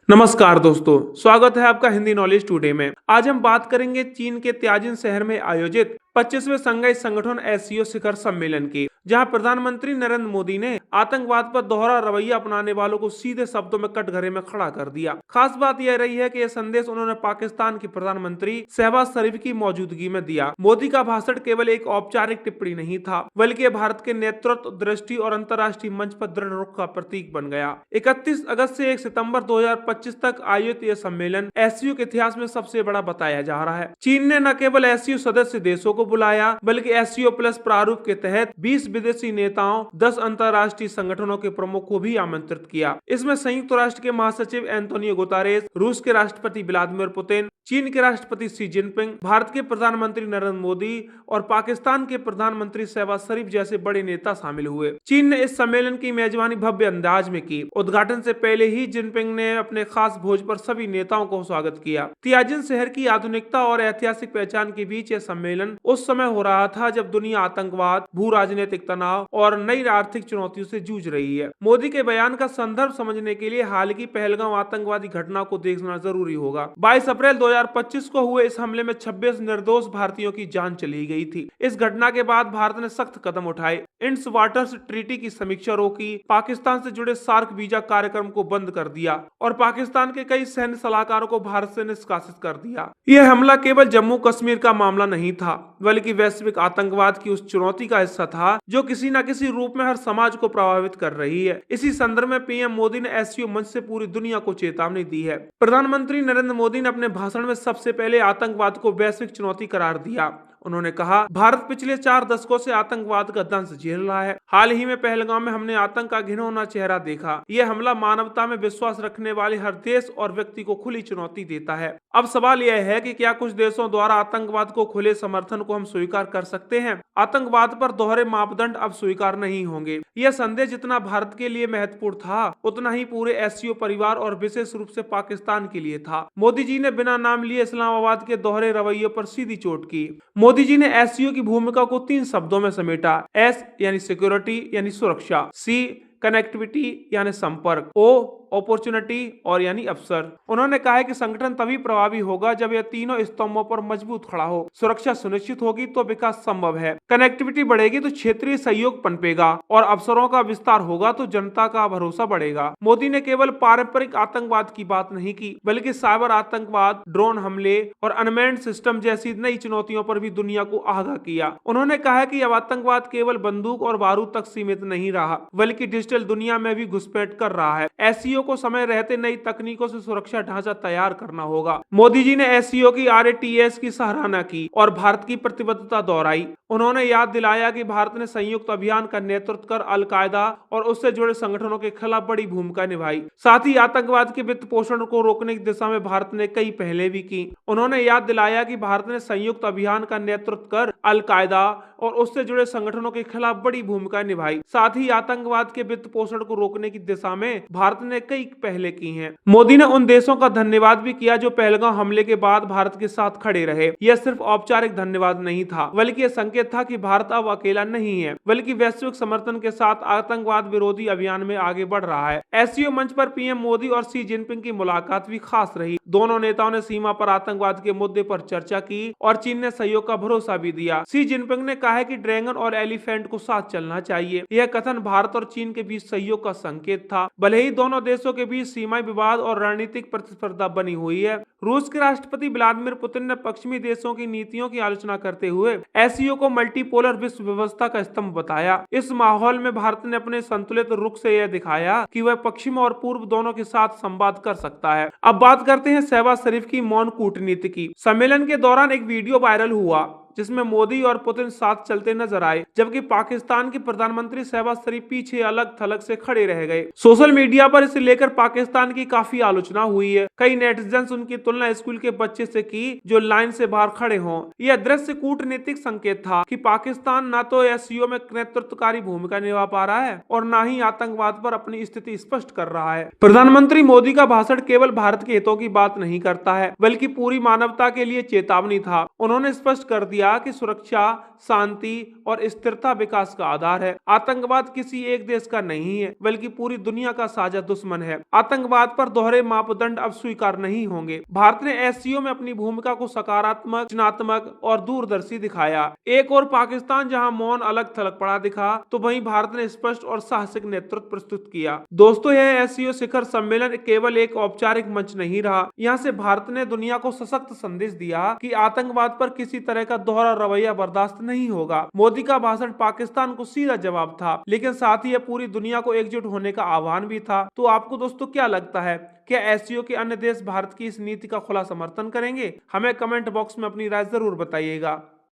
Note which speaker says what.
Speaker 1: नमस्कार दोस्तों, स्वागत है आपका हिंदी नॉलेज टुडे में। आज हम बात करेंगे चीन के तियाजिन शहर में आयोजित 25वें शंघाई संगठन एससीओ शिखर सम्मेलन की, जहां प्रधानमंत्री नरेंद्र मोदी ने आतंकवाद पर दोहरा रवैया अपनाने वालों को सीधे शब्दों में कटघरे में खड़ा कर दिया। खास बात यह रही है कि यह संदेश उन्होंने पाकिस्तान के प्रधानमंत्री शहबाज शरीफ की मौजूदगी में दिया। मोदी का भाषण केवल एक औपचारिक टिप्पणी नहीं था, बल्कि भारत के नेतृत्व, दृष्टि और अंतर्राष्ट्रीय मंच पर दृढ़ रुख का प्रतीक बन गया। 31 अगस्त से 1 सितंबर 2025 तक आयोजित यह सम्मेलन एससीओ के इतिहास में सबसे बड़ा बताया जा रहा है। चीन ने न केवल एससीओ सदस्य देशों को बुलाया, बल्कि एससीओ प्लस प्रारूप के तहत 20 विदेशी नेताओं, 10 अंतर्राष्ट्रीय संगठनों के प्रमुख को भी आमंत्रित किया। इसमें संयुक्त राष्ट्र के महासचिव एंटोनियो गुतेरेस, रूस के राष्ट्रपति व्लादिमीर पुतिन, चीन के राष्ट्रपति शी जिनपिंग, भारत के प्रधानमंत्री नरेंद्र मोदी और पाकिस्तान के प्रधानमंत्री शहबाज शरीफ जैसे बड़े नेता शामिल हुए। चीन ने इस सम्मेलन की मेजबानी भव्य अंदाज में की। उद्घाटन से पहले ही जिनपिंग ने अपने खास भोज पर सभी नेताओं को स्वागत किया। तियाजिन शहर की आधुनिकता और ऐतिहासिक पहचान के बीच यह सम्मेलन उस समय हो रहा था जब दुनिया आतंकवाद, भू राजनीतिक तनाव और नई आर्थिक चुनौतियों से जूझ रही है। मोदी के बयान का संदर्भ समझने के लिए हाल की पहलगाम आतंकवादी घटना को देखना जरूरी होगा। 22 अप्रैल 2025 को हुए इस हमले में 26 निर्दोष भारतीयों की जान चली गई थी। इस घटना के बाद भारत ने सख्त कदम उठाए, इंड्स वाटर्स ट्रीटी की समीक्षा रोकी, पाकिस्तान से जुड़े सार्क वीजा कार्यक्रम को बंद कर दिया और पाकिस्तान के कई सैन्य सलाहकारों को भारत से निष्कासित कर दिया। यह हमला केवल जम्मू कश्मीर का मामला नहीं था, बल्कि वैश्विक आतंकवाद की उस चुनौती का हिस्सा था जो किसी न किसी रूप में हर समाज को प्रभावित कर रही है। इसी संदर्भ में पीएम मोदी ने एससीओ मंच से पूरी दुनिया को चेतावनी दी है। प्रधानमंत्री नरेंद्र मोदी ने अपने भाषण में सबसे पहले आतंकवाद को वैश्विक चुनौती करार दिया। उन्होंने कहा, भारत पिछले 4 दशकों से आतंकवाद का दंश झेल रहा है। हाल ही में पहलगाम में हमने आतंक का घिनौना चेहरा देखा। यह हमला मानवता में विश्वास रखने वाले हर देश और व्यक्ति को खुली चुनौती देता है। अब सवाल यह है कि क्या कुछ देशों द्वारा आतंकवाद को खुले समर्थन को हम स्वीकार कर सकते हैं? आतंकवाद पर दोहरे मापदंड अब स्वीकार नहीं होंगे। यह संदेश जितना भारत के लिए महत्वपूर्ण था, उतना ही पूरे एससीओ परिवार और विशेष रूप से पाकिस्तान के लिए था। मोदी जी ने बिना नाम लिए इस्लामाबाद के दोहरे रवैये पर सीधी चोट की। मोदी जी ने एससीओ की भूमिका को 3 शब्दों में समेटा। एस यानी सिक्योरिटी यानी सुरक्षा, सी कनेक्टिविटी यानी संपर्क, ओ अपॉर्चुनिटी और यानी अवसर। उन्होंने कहा है कि संगठन तभी प्रभावी होगा जब यह तीनों स्तंभों पर मजबूत खड़ा हो। सुरक्षा सुनिश्चित होगी तो विकास संभव है, कनेक्टिविटी बढ़ेगी तो क्षेत्रीय सहयोग पनपेगा और अवसरों का विस्तार होगा तो जनता का भरोसा बढ़ेगा। मोदी ने केवल पारंपरिक आतंकवाद की बात नहीं की, बल्कि साइबर आतंकवाद, ड्रोन हमले और अनमैन्ड सिस्टम जैसी नई चुनौतियों पर भी दुनिया को आगाह किया। उन्होंने कहा कि अब आतंकवाद केवल बंदूक और बारूद तक सीमित नहीं रहा, बल्कि डिजिटल दुनिया में भी घुसपैठ कर रहा है। एससीओ को समय रहते नई तकनीकों से सुरक्षा ढांचा तैयार करना होगा। मोदी जी ने एससीओ की आरएटीएस की सराहना की और भारत की प्रतिबद्धता दोहराई। उन्होंने याद दिलाया कि भारत ने संयुक्त अभियान का नेतृत्व कर अल-कायदा और उससे जुड़े संगठनों के खिलाफ बड़ी भूमिका निभाई। साथ ही आतंकवाद के वित्त पोषण को रोकने की दिशा में भारत ने कई पहलें भी की। उन्होंने याद दिलाया कि भारत ने संयुक्त अभियान का नेतृत्व कर अल-कायदा और उससे जुड़े संगठनों के खिलाफ बड़ी भूमिका निभाई। साथ ही आतंकवाद के वित्त पोषण को रोकने की दिशा में भारत ने कई पहले की हैं। मोदी ने उन देशों का धन्यवाद भी किया जो पहलगाम हमले के बाद भारत के साथ खड़े रहे। यह सिर्फ औपचारिक धन्यवाद नहीं था, बल्कि यह संकेत था कि भारत अब अकेला नहीं है, बल्कि वैश्विक समर्थन के साथ आतंकवाद विरोधी अभियान में आगे बढ़ रहा है। एससीओ मंच पर पीएम मोदी और शी जिनपिंग की मुलाकात भी खास रही। दोनों नेताओं ने सीमा पर आतंकवाद के मुद्दे पर चर्चा की और चीन ने सहयोग का भरोसा भी दिया। शी जिनपिंग ने कहा है कि ड्रैगन और एलिफेंट को साथ चलना चाहिए। यह कथन भारत और चीन के बीच सहयोग का संकेत था। भले ही दोनों देशों के बीच सीमाई विवाद और रणनीतिक प्रतिस्पर्धा बनी हुई है। रूस के राष्ट्रपति व्लादिमीर पुतिन ने पश्चिमी देशों की नीतियों की आलोचना करते हुए एससीओ को मल्टीपोलर विश्व व्यवस्था का स्तंभ बताया। इस माहौल में भारत ने अपने संतुलित रुख से यह दिखाया कि वह पश्चिम और पूर्व दोनों के साथ संवाद कर सकता है। अब बात करते हैं शहबाज शरीफ की मौन कूटनीति की। सम्मेलन के दौरान एक वीडियो वायरल हुआ जिसमें मोदी और पुतिन साथ चलते नजर आए, जबकि पाकिस्तान के प्रधानमंत्री शहबाज शरीफ पीछे अलग थलग से खड़े रह गए। सोशल मीडिया पर इसे लेकर पाकिस्तान की काफी आलोचना हुई है। कई नेटिजन्स उनकी तुलना स्कूल के बच्चे से की जो लाइन से बाहर खड़े हों। यह दृश्य कूटनीतिक संकेत था कि पाकिस्तान न तो एससीओ में नेतृत्वकारी भूमिका निभा पा रहा है और न ही आतंकवाद पर अपनी स्थिति स्पष्ट कर रहा है। प्रधानमंत्री मोदी का भाषण केवल भारत के हितों की बात नहीं करता है, बल्कि पूरी मानवता के लिए चेतावनी था। उन्होंने स्पष्ट कर दिया किया कि सुरक्षा, शांति और स्थिरता विकास का आधार है। आतंकवाद किसी एक देश का नहीं है, बल्कि पूरी दुनिया का साझा दुश्मन है। आतंकवाद पर दोहरे मापदंड अब स्वीकार नहीं होंगे। भारत ने एससीओ में अपनी भूमिका को सकारात्मक, रचनात्मक और दूरदर्शी दिखाया। एक और पाकिस्तान जहां मौन अलग थलग पड़ा दिखा, तो वहीं भारत ने स्पष्ट और साहसिक नेतृत्व प्रस्तुत किया। दोस्तों, यह एससीओ शिखर सम्मेलन केवल एक औपचारिक मंच नहीं रहा। यहाँ से भारत ने दुनिया को सशक्त संदेश दिया कि आतंकवाद पर किसी तरह का दोहरा रवैया बर्दाश्त नहीं होगा। मोदी का भाषण पाकिस्तान को सीधा जवाब था, लेकिन साथ ही यह पूरी दुनिया को एकजुट होने का आह्वान भी था। तो आपको दोस्तों क्या लगता है, क्या एससीओ के अन्य देश भारत की इस नीति का खुला समर्थन करेंगे? हमें कमेंट बॉक्स में अपनी राय जरूर बताइएगा।